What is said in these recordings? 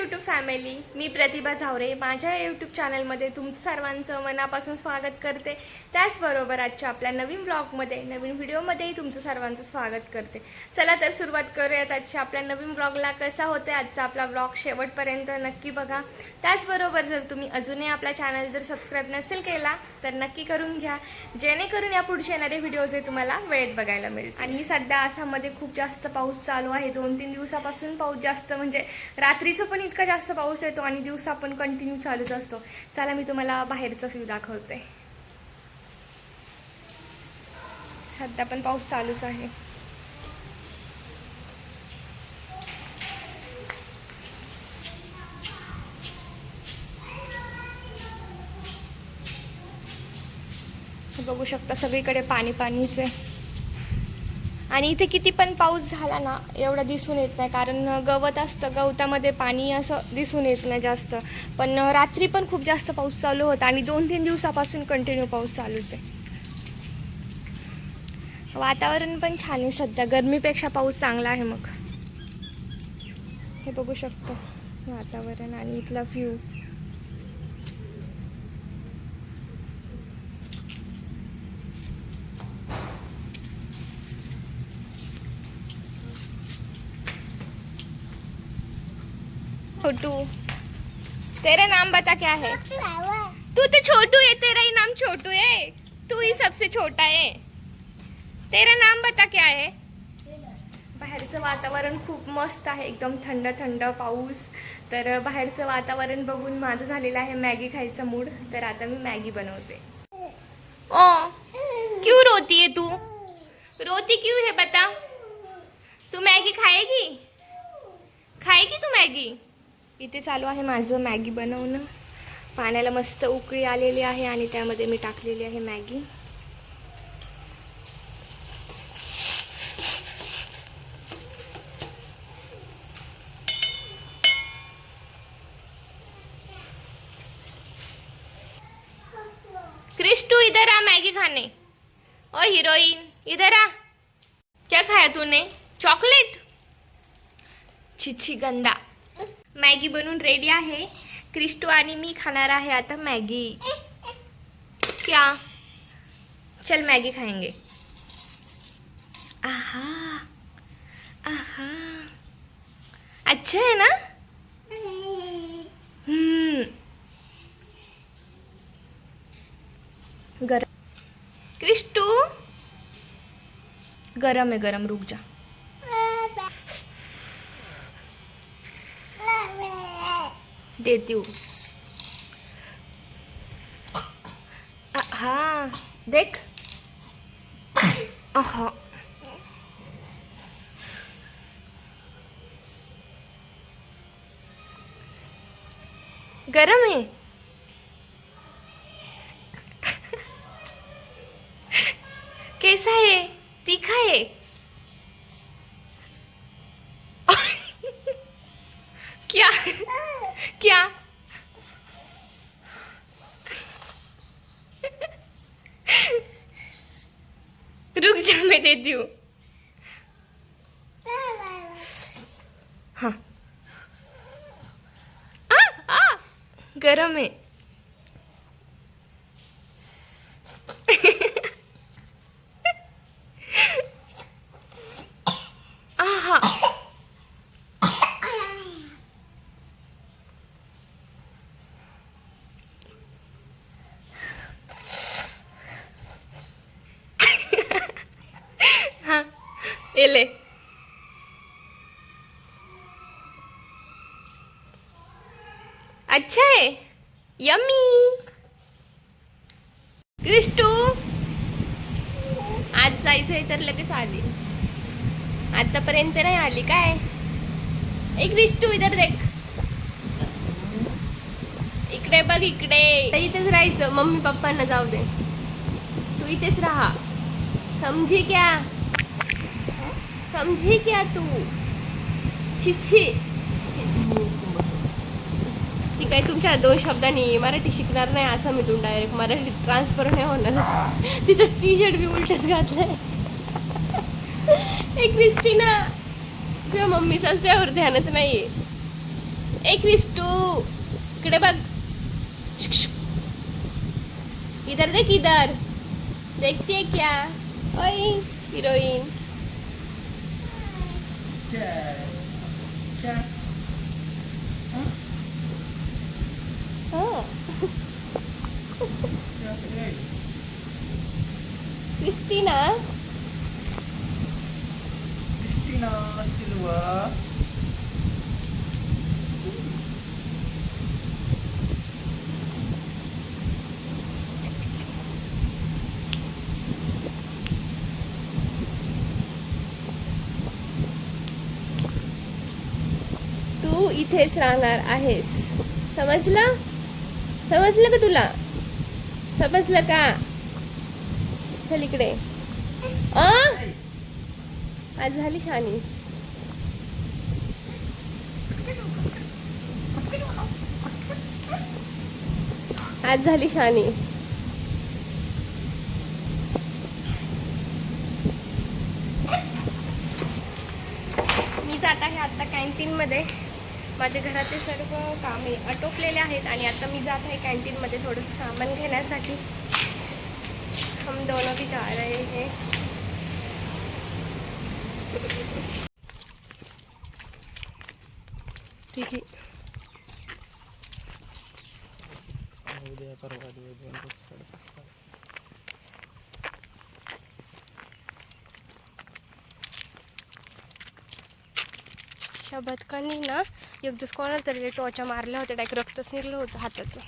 YouTube family, मी प्रतिभा झावरे माझ्या YouTube चॅनलमध्ये तुमचं सर्वांचं मनापासून स्वागत करते. त्याचबरोबर आजच्या आपल्या नवीन ब्लॉगमध्ये नवीन व्हिडिओमध्येही तुमचं सर्वांचं स्वागत करते. चला तर सुरुवात करूयात आजच्या आपल्या नवीन ब्लॉगला. कसा होते आजचा आपला ब्लॉग शेवटपर्यंत नक्की बघा. त्याचबरोबर जर तुम्ही अजूनही आपला चॅनल जर सबस्क्राईब नसेल केला तर नक्की करून घ्या, जेणेकरून या पुढचे येणारे व्हिडिओज हे तुम्हाला वेळेत बघायला मिळतील. आणि सध्या आसाममध्ये खूप जास्त पाऊस चालू आहे. 2-3 दिवसापासून पाऊस जास्त, म्हणजे रात्रीचं पण इतका जास्त पाऊस येतो आणि दिवसा पण कंटिन्यू चालूच असतो. चला मी तुम्हाला बाहेरचा व्ह्यू दाखवते. सध्या पण पाऊस चालूच आहे. बघू शकता सगळीकडे पाणीच आहे. आणि इथे किती पण पाऊस झाला ना एवढा दिसून येत नाही, कारण गवत असतं, गवतामध्ये पाणी असं दिसून येत नाही जास्त. पण रात्री पण खूप जास्त पाऊस चालू होता आणि 2-3 दिवसापासून कंटिन्यू पाऊस चालूच आहे. वातावरण पण छान आहे. सध्या गरमीपेक्षा पाऊस चांगला आहे. मग हे बघू शकतो वातावरण आणि इथला व्ह्यू. छोटू, तेरा नाम बता क्या है? तू तो छोटू है, तेरा ही नाम छोटू है. तू ही सबसे छोटा है. तेरा नाम बता क्या है? बाहेरचं वातावरण खूप मस्त आहे, एकदम थंड थंड पाऊस. तर बाहेरचं वातावरण बघून माझं झालेलं आहे मॅगी खायचा मूड. तर आता मी मॅगी बनवते. ओ, क्यों रोती है तू? रोती क्यों है बता? तू मॅगी खाएगी? खाएगी तू मॅगी? इथे चालू आहे माझं मॅगी बनवणं. पाण्याला मस्त उकळी आलेली आहे आणि त्यामध्ये मी टाकलेली आहे मॅगी. क्रिस्टू इधर आ मैगी खाने. ओ हीरोइन इधर आ. क्या खाया तूने? चॉकलेट? छिछी गंदा. मॅगी बनवून रेडी आहे. क्रिस्टू आणि मी खाणार आहे आता मॅगी. क्या? चल मॅगी खाएंगे. आहा आहा, अच्छा है ना? गरम. क्रिस्टू गरम है, गरम, रुक जा. देती हूँ. हाँ देख. आहा, गरम है. कैसा है? तीखा है? क्या क्या? रुक जा, मैं देती हूँ. हाँ. गरम है. आहा. हाँ ये ले. अच्छा है, यम्मी. क्रिस्टू आज जायचंय तर लगेच आली. आतापर्यंत नाही आली काय? एक क्रिस्टू इधर देख. इकडे बघ, इकडे. इथेच राहायचं. मम्मी पप्पांना जाऊ दे, तू इथेच राहा. समझी क्या? समझी क्या तू? छिछी. ती काही तुमच्या 2 शब्दांनी मराठी शिकणार नाही. असं मी तुम डायरेक्ट मराठी ट्रान्सफर नाही होणार. तिचं टी-शर्ट बी उलटच घातलंय. एक क्रिस्टीना, तुझ्या मम्मीचं त्यावर ध्यानच नाहीये. 21 2 इकडे बघ. इधर देख, इधर देखती है क्या? ओए हीरोइन. क्या क्या हाँ क्या है? क्रिस्टीना. क्रिस्टीना सिल्वा. तू इथेच राहणार आहेस. समजलं? समजलं का तुला? समजलं का? चल इकडे. आज झाली शानी. आज झाली शानी. मी जात आहे आता कॅन्टीनमध्ये. माझे घराचे सर्व कामे आटोपलेले आहेत आणि आता मी जात आहे कॅन्टीनमध्ये थोडंसं सामान घेण्यासाठी. हम दोनों भी जा रहे हैं. ठीक आहे. उद्या परवा दिवस बदकांनी ना एक दिवस कोणाला तरी टोचा मारल्या होत्या. डायरेक्ट रक्तच निघलं होतं हाताचं.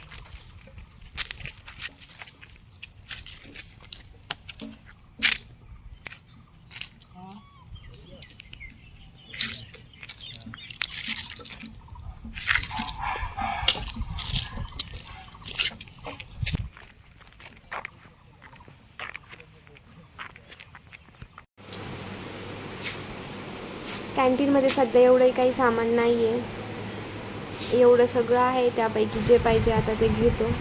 कॅन्टीनमध्ये सध्या एवढंही काही सामान नाही आहे. एवढं सगळं आहे, त्यापैकी जे पाहिजे आता ते घेतो.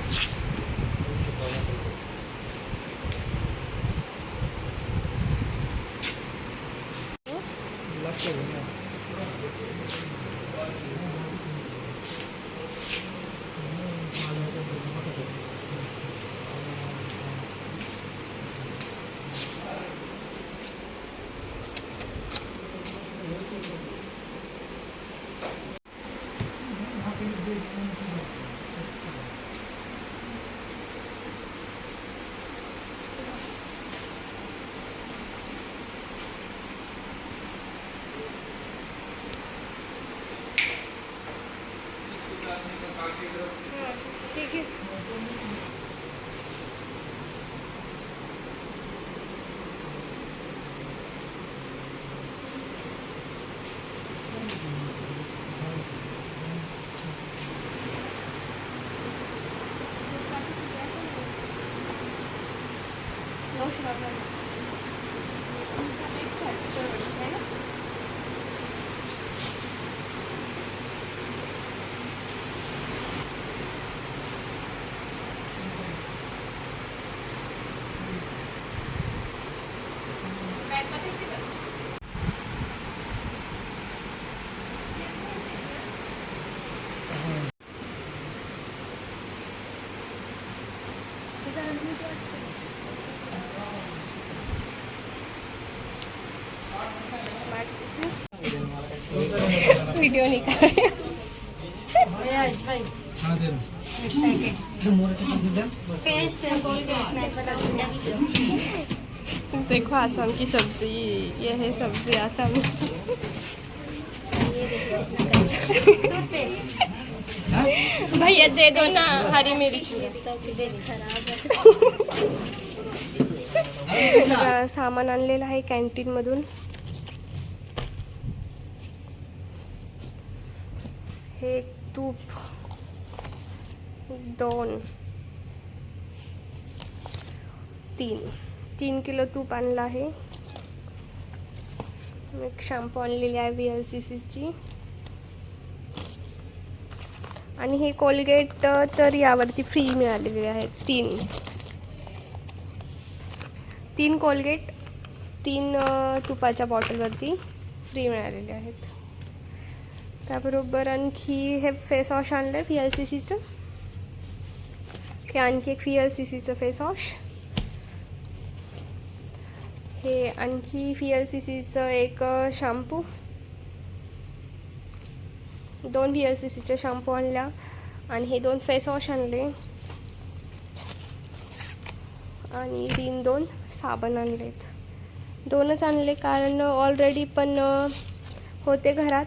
ठीक आहे. वीडियो निकाल. देखो आसाम की सब्जी. ये है सब्जी आसाम. भैया दे दो ना हरी मिर्ची. सामान आणलेलं आहे कॅन्टीन मधून. हे तूप 3 किलो तूप आणलं आहे. एक शॅम्पू आणलेली आहे VLCCची. आणि हे कोलगेट तर यावरती फ्री मिळालेले आहेत. 3 कोलगेट 3 तुपाच्या बॉटलवरती फ्री मिळालेले आहेत. त्याबरोबर आणखी हे फेस वॉश आणलं आहे VLCCचं. हे आणखी एक VLCCचं फेस वॉश. हे आणखी VLCCचं एक शॅम्पू. 2 VLCCचे शॅम्पू आणल्या आणि हे 2 फेस वॉश आणले आणि 2 साबण आणलेत. 2च आणले कारण ऑलरेडी पण होते घरात,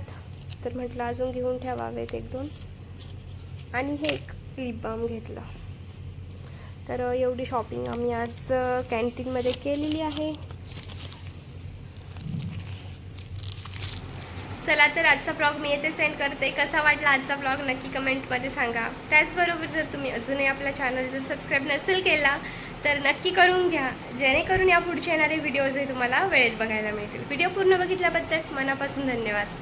तर म्हटलं अजून घेऊन ठेवावेत 1-2. आणि हे एक लिप बाम घेतलं. तर एवढी शॉपिंग आम्ही आज कॅन्टीनमध्ये केलेली आहे. चला तर आजचा ब्लॉग मी येथे सेंड करते. कसा वाटला आजचा ब्लॉग नक्की कमेंटमध्ये सांगा. त्याचबरोबर जर तुम्ही अजूनही आपल्या चॅनल जर सबस्क्राईब नसेल केला तर नक्की करून घ्या, जेणेकरून या पुढचे येणारे व्हिडिओजही तुम्हाला वेळेत बघायला मिळतील. व्हिडिओ पूर्ण बघितल्याबद्दल मनापासून धन्यवाद.